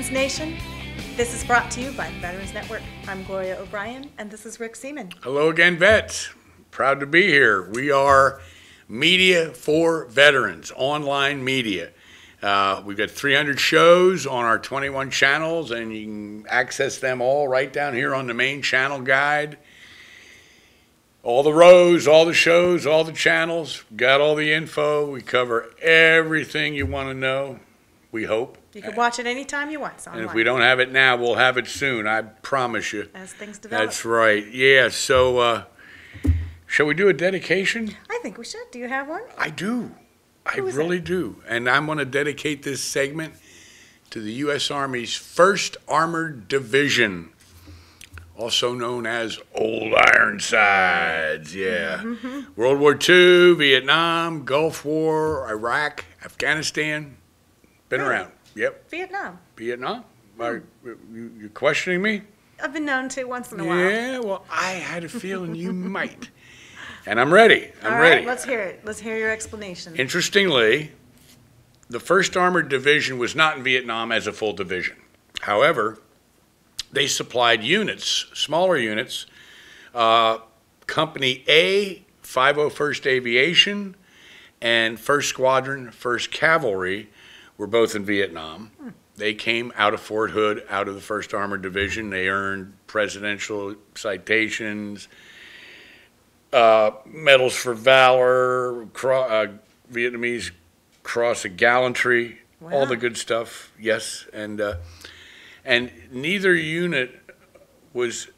Veterans Nation. This is brought to you by the Veterans Network. I'm Gloria O'Brien, and this is Rick Seaman. Hello again, vets. Proud to be here. We are media for veterans, online media. We've got 300 shows on our 21 channels, and you can access them all right down here on the main channel guide. All the rows, all the shows, all the channels, got all the info. We cover everything you want to know, we hope. You can watch it anytime you want. It's online. And if we don't have it now, we'll have it soon, I promise you. As things develop. That's right. Yeah, so shall we do a dedication? I think we should. Do you have one? I do. I really do. And I'm going to dedicate this segment to the U.S. Army's 1st Armored Division, also known as Old Ironsides. Yeah. Mm-hmm. World War II, Vietnam, Gulf War, Iraq, Afghanistan. Been around. Yep. Vietnam? You're questioning me? I've been known to once in a while. Yeah, well, I had a feeling you might. And I'm ready. I'm All ready. right, let's hear it. Let's hear your explanation. Interestingly, the 1st Armored Division was not in Vietnam as a full division. However, they supplied units, smaller units. Company A, 501st Aviation, and 1st Squadron, 1st Cavalry were both in Vietnam. They came out of Fort Hood, out of the 1st Armored Division. They earned presidential citations, medals for valor, Vietnamese Cross of Gallantry, all the good stuff, yes. And neither unit was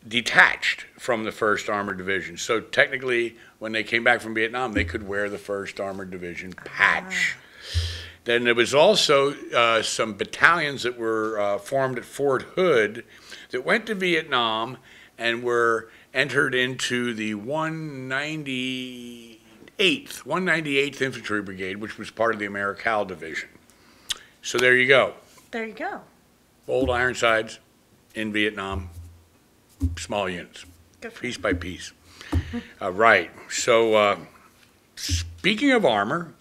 detached from the 1st Armored Division. So technically, when they came back from Vietnam, they could wear the 1st Armored Division patch. Then there was also some battalions that were formed at Fort Hood that went to Vietnam and were entered into the 198th Infantry Brigade, which was part of the Americal Division. So there you go. There you go. Old Ironsides in Vietnam, small units, Good piece by piece. Right. So speaking of armor,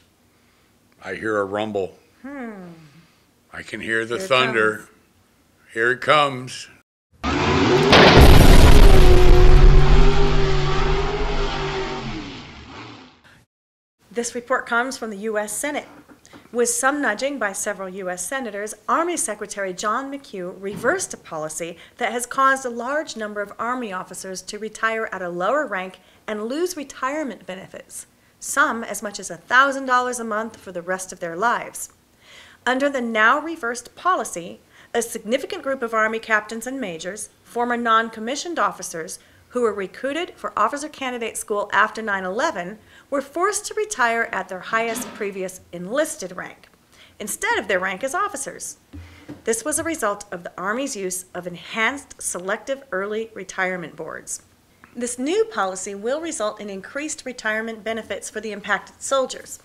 I hear a rumble. I can hear the thunder. Here it comes. This report comes from the U.S. Senate. With some nudging by several U.S. senators, Army Secretary John McHugh reversed a policy that has caused a large number of Army officers to retire at a lower rank and lose retirement benefits, some as much as $1,000 a month for the rest of their lives. Under the now reversed policy, a significant group of Army captains and majors, former non-commissioned officers who were recruited for officer candidate school after 9/11, were forced to retire at their highest previous enlisted rank, instead of their rank as officers. This was a result of the Army's use of enhanced selective early retirement boards. This new policy will result in increased retirement benefits for the impacted soldiers.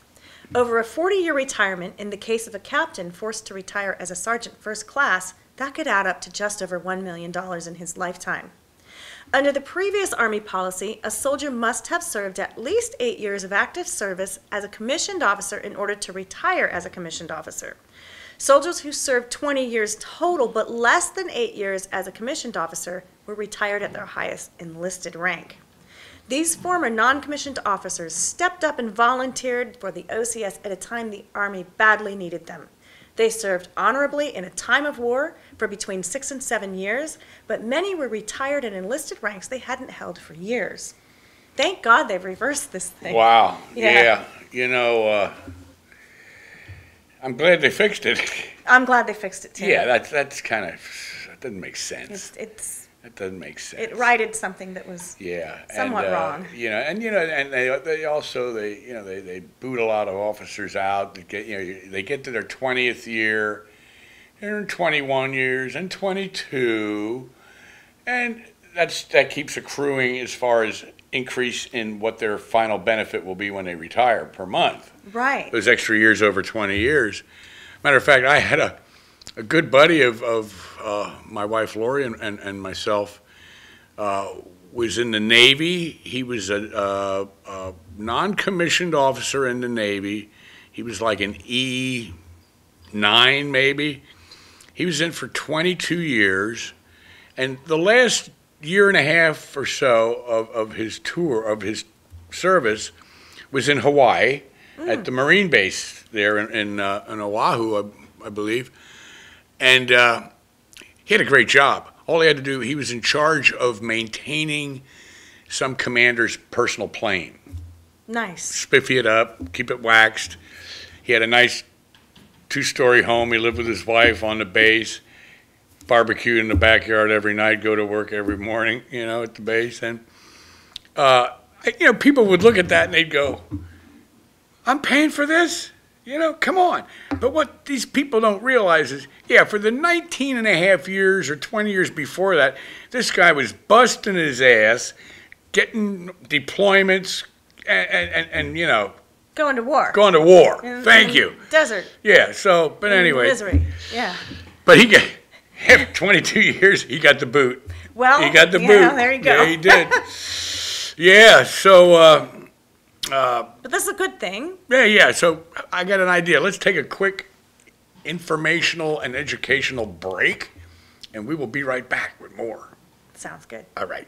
Over a 40-year retirement, in the case of a captain forced to retire as a sergeant first class, that could add up to just over $1 million in his lifetime. Under the previous Army policy, a soldier must have served at least 8 years of active service as a commissioned officer in order to retire as a commissioned officer. Soldiers who served 20 years total but less than 8 years as a commissioned officer were retired at their highest enlisted rank. These former non-commissioned officers stepped up and volunteered for the OCS at a time the Army badly needed them. They served honorably in a time of war for between 6 and 7 years, but many were retired in enlisted ranks they hadn't held for years. Thank God they've reversed this thing. Wow. Yeah. You know, I'm glad they fixed it. I'm glad they fixed it too. Yeah, that's kind of, that doesn't make sense. That doesn't make sense. It righted something that was somewhat wrong. You know, and they also boot a lot of officers out. They get to their 20th year, they're in 21 years and 22, and that keeps accruing as far as increase in what their final benefit will be when they retire per month. Right. Those extra years over 20 years. Matter of fact, I had a good buddy of my wife Lori and myself was in the Navy. He was a non-commissioned officer in the Navy. He was like an E9 maybe, He was in for 22 years, and the last year and a half or so of his tour, of his service, was in Hawaii at the Marine base there in Oahu, I believe. And he had a great job. All he had to do, he was in charge of maintaining some commander's personal plane. Nice. Spiffy it up, keep it waxed. He had a nice 2-story home. He lived with his wife on the base, barbecued in the backyard every night, go to work every morning, at the base. And, people would look at that and they'd go, I'm paying for this? Come on. But what these people don't realize is, for the 19 and a half years or 20 years before that, this guy was busting his ass, getting deployments, and going to war. Going to war. Thank you. Desert. Yeah, so, but anyway. Misery, yeah. But after 22 years, he got the boot. Well, he got the boot. There you go. Yeah, he did. Yeah, so... but this is a good thing. Yeah. So I got an idea. Let's take a quick informational and educational break, and we will be right back with more. Sounds good. All right.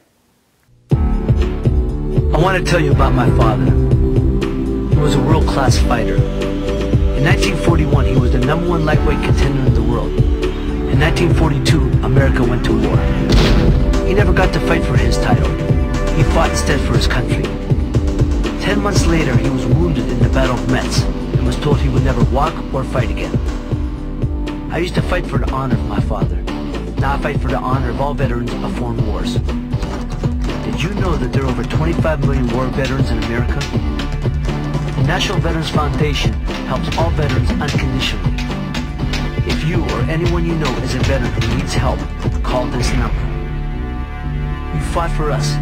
I want to tell you about my father. He was a world-class fighter. In 1941, he was the #1 lightweight contender in the world. In 1942, America went to war. He never got to fight for his title. He fought instead for his country. 10 months later, he was wounded in the Battle of Metz and was told he would never walk or fight again. I used to fight for the honor of my father. Now I fight for the honor of all veterans of foreign wars. Did you know that there are over 25 million war veterans in America? The National Veterans Foundation helps all veterans unconditionally. If you or anyone you know is a veteran who needs help, call this number. You fought for us,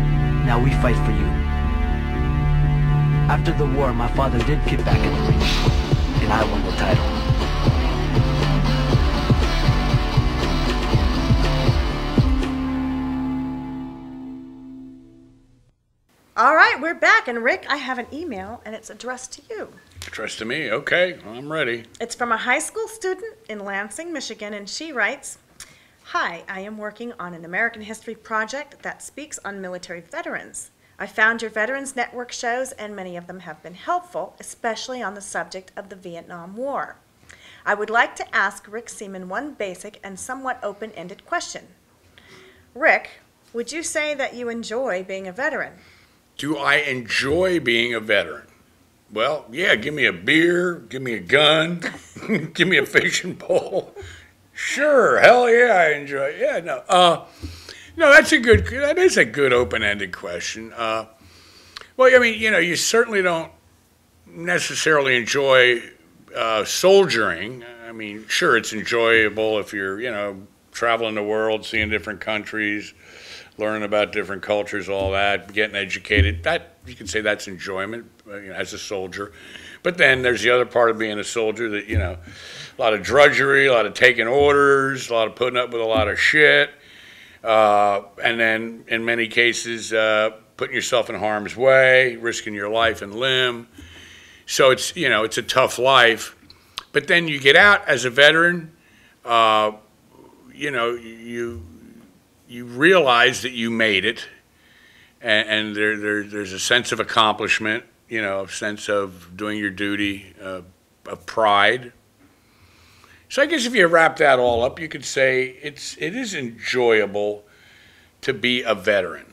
now we fight for you. After the war, my father did get back in the ring, and I won the title. All right, we're back. And Rick, I have an email, and it's addressed to you. Addressed to me? Okay, I'm ready. It's from a high school student in Lansing, Michigan, and she writes, Hi, I am working on an American history project that speaks on military veterans. I found your Veterans Network shows, and many of them have been helpful, especially on the subject of the Vietnam War. I would like to ask Rick Seaman one basic and somewhat open-ended question. Rick, would you say that you enjoy being a veteran? Do I enjoy being a veteran? Well, yeah, give me a beer, give me a gun, give me a fishing pole. Sure, hell yeah, I enjoy it. Yeah, no. No, that is a good open-ended question. Well, I mean, you certainly don't necessarily enjoy soldiering. I mean, sure, it's enjoyable if you're, traveling the world, seeing different countries, learning about different cultures, all that, getting educated. That, you can say that's enjoyment as a soldier. But then there's the other part of being a soldier that, a lot of drudgery, a lot of taking orders, a lot of putting up with a lot of shit. And then in many cases, putting yourself in harm's way, risking your life and limb. So it's, it's a tough life. But then you get out as a veteran, you realize that you made it, and there's a sense of accomplishment, a sense of doing your duty, of pride. So I guess if you wrap that all up, you could say it is enjoyable to be a veteran.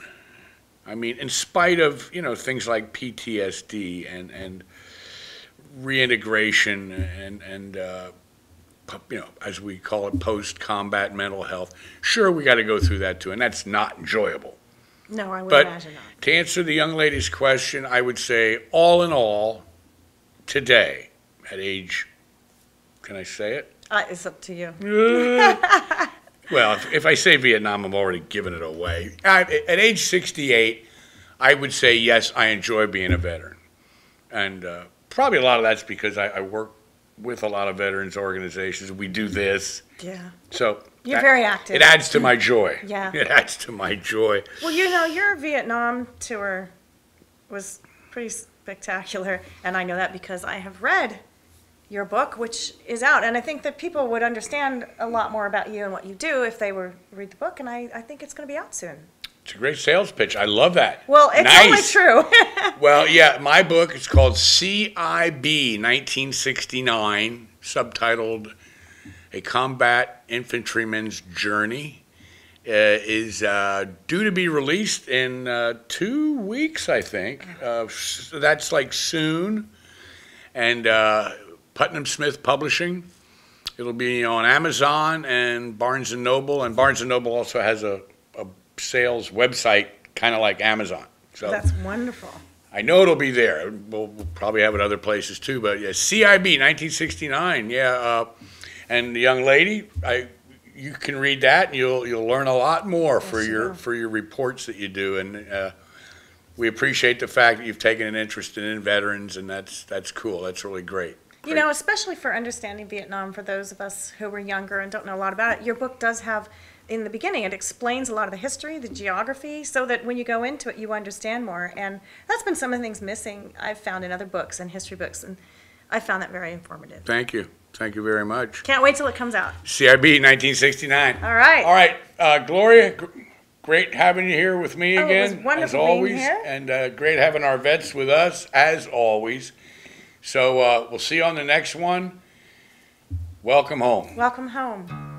I mean, in spite of, things like PTSD and reintegration and as we call it, post-combat mental health. Sure, we got to go through that too, and that's not enjoyable. No, I would imagine not. To answer the young lady's question, I would say all in all, today, at age, can I say it? It's up to you. Well, if I say Vietnam, I'm already giving it away. At age 68, I would say, yes, I enjoy being a veteran. And probably a lot of that's because I work with a lot of veterans organizations. We do this. Yeah. So you're very active. It adds to my joy. Yeah. It adds to my joy. Well, your Vietnam tour was pretty spectacular, and I know that because I have read your book, which is out. And I think that people would understand a lot more about you and what you do if they were to read the book, and I think it's going to be out soon. It's a great sales pitch. I love that. Well, it's only true. Well, yeah, my book is called CIB 1969, subtitled A Combat Infantryman's Journey. Is due to be released in 2 weeks, I think. So that's like soon. And Putnam Smith Publishing. It'll be on Amazon and Barnes & Noble. And Barnes & Noble also has a sales website, kind of like Amazon. So That's wonderful. I know it'll be there. We'll probably have it other places too. But yeah, CIB 1969. Yeah, and the young lady, you can read that, and you'll learn a lot more for your reports that you do. And we appreciate the fact that you've taken an interest in veterans, and that's cool. That's really great. You know, especially for understanding Vietnam, for those of us who were younger and don't know a lot about it, your book does have, in the beginning, it explains a lot of the history, the geography, so that when you go into it, you understand more. And that's been some of the things missing I've found in other books and history books, and I found that very informative. Thank you. Thank you very much. Can't wait till it comes out. CIB 1969. All right. All right, Gloria, great having you here with me again, it was wonderful as always. being here. And great having our vets with us, as always. So we'll see you on the next one. Welcome home. Welcome home.